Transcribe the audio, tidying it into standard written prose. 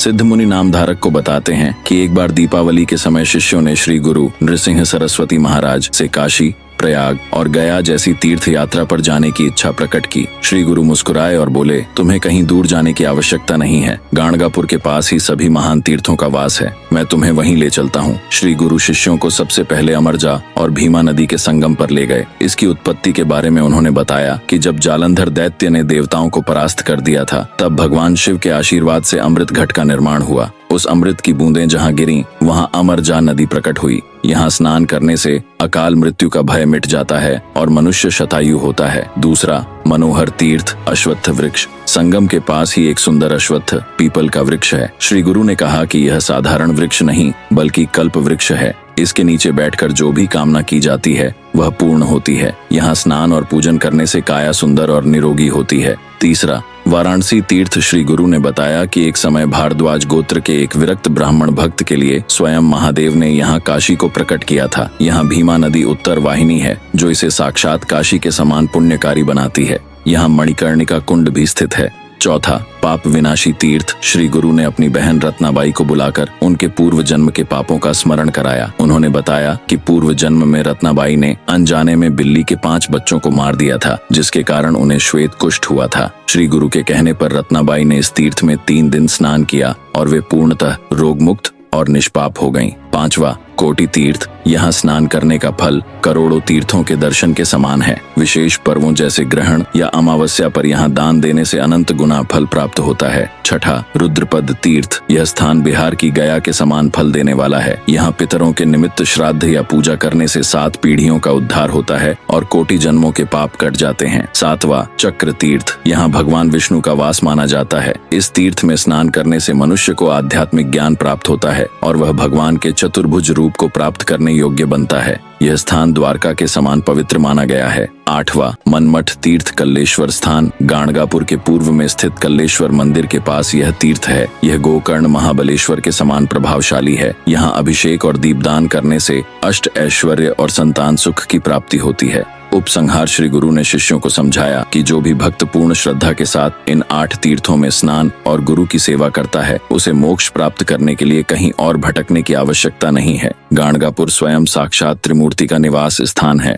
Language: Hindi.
सिद्ध मुनि नामधारक को बताते हैं कि एक बार दीपावली के समय शिष्यों ने श्री गुरु नृसिंह सरस्वती महाराज से काशी, प्रयाग और गया जैसी तीर्थ यात्रा पर जाने की इच्छा प्रकट की। श्री गुरु मुस्कुराए और बोले, तुम्हें कहीं दूर जाने की आवश्यकता नहीं है। गाणगापुर के पास ही सभी महान तीर्थों का वास है, मैं तुम्हें वहीं ले चलता हूँ। श्री गुरु शिष्यों को सबसे पहले अमरजा और भीमा नदी के संगम पर ले गए। इसकी उत्पत्ति के बारे में उन्होंने बताया कि जब जालंधर दैत्य ने देवताओं को परास्त कर दिया था, तब भगवान शिव के आशीर्वाद से अमृत घट का निर्माण हुआ। उस अमृत की बूंदें जहाँ गिरी, वहाँ अमरजा नदी प्रकट हुई। यहाँ स्नान करने से अकाल मृत्यु का भय मिट जाता है और मनुष्य शतायु होता है। दूसरा, मनोहर तीर्थ अश्वत्थ वृक्ष। संगम के पास ही एक सुंदर अश्वत्थ पीपल का वृक्ष है। श्री गुरु ने कहा कि यह साधारण वृक्ष नहीं बल्कि कल्प वृक्ष है। इसके नीचे बैठकर जो भी कामना की जाती है वह पूर्ण होती है। यहाँ स्नान और पूजन करने से काया सुंदर और निरोगी होती है। तीसरा, वाराणसी तीर्थ। श्री गुरु ने बताया कि एक समय भारद्वाज गोत्र के एक विरक्त ब्राह्मण भक्त के लिए स्वयं महादेव ने यहाँ काशी को प्रकट किया था। यहाँ भीमा नदी उत्तर वाहिनी है जो इसे साक्षात काशी के समान पुण्यकारी बनाती है। यहाँ मणिकर्णिका कुंड भी स्थित है। चौथा, पाप विनाशी तीर्थ। श्री गुरु ने अपनी बहन रत्नाबाई को बुलाकर उनके पूर्व जन्म के पापों का स्मरण कराया। उन्होंने बताया कि पूर्व जन्म में रत्नाबाई ने अनजाने में बिल्ली के 5 बच्चों को मार दिया था, जिसके कारण उन्हें श्वेत कुष्ठ हुआ था। श्री गुरु के कहने पर रत्नाबाई ने इस तीर्थ में 3 दिन स्नान किया और वे पूर्णतः रोग मुक्त और निष्पाप हो गईं। पांचवा, कोटि तीर्थ। यहाँ स्नान करने का फल करोड़ों तीर्थों के दर्शन के समान है। विशेष पर्वों जैसे ग्रहण या अमावस्या पर यहाँ दान देने से अनंत गुना फल प्राप्त होता है। छठा, रुद्रपद तीर्थ। यह स्थान बिहार की गया के समान फल देने वाला है। यहाँ पितरों के निमित्त श्राद्ध या पूजा करने से 7 पीढ़ियों का उद्धार होता है और कोटि जन्मों के पाप कट जाते हैं। सातवां, चक्र तीर्थ। यहाँ भगवान विष्णु का वास माना जाता है। इस तीर्थ में स्नान करने से मनुष्य को आध्यात्मिक ज्ञान प्राप्त होता है और वह भगवान के चतुर्भुज रूप को प्राप्त करने योग्य बनता है। यह स्थान द्वारका के समान पवित्र माना गया है। आठवां, मनमठ तीर्थ कल्लेश्वर स्थान। गाणगापुर के पूर्व में स्थित कल्लेश्वर मंदिर के पास यह तीर्थ है। यह गोकर्ण महाबलेश्वर के समान प्रभावशाली है। यहाँ अभिषेक और दीपदान करने से अष्ट ऐश्वर्य और संतान सुख की प्राप्ति होती है। उपसंहार, श्री गुरु ने शिष्यों को समझाया कि जो भी भक्त पूर्ण श्रद्धा के साथ इन 8 तीर्थों में स्नान और गुरु की सेवा करता है, उसे मोक्ष प्राप्त करने के लिए कहीं और भटकने की आवश्यकता नहीं है। गाणगापुर स्वयं साक्षात त्रिमूर्ति का निवास स्थान है।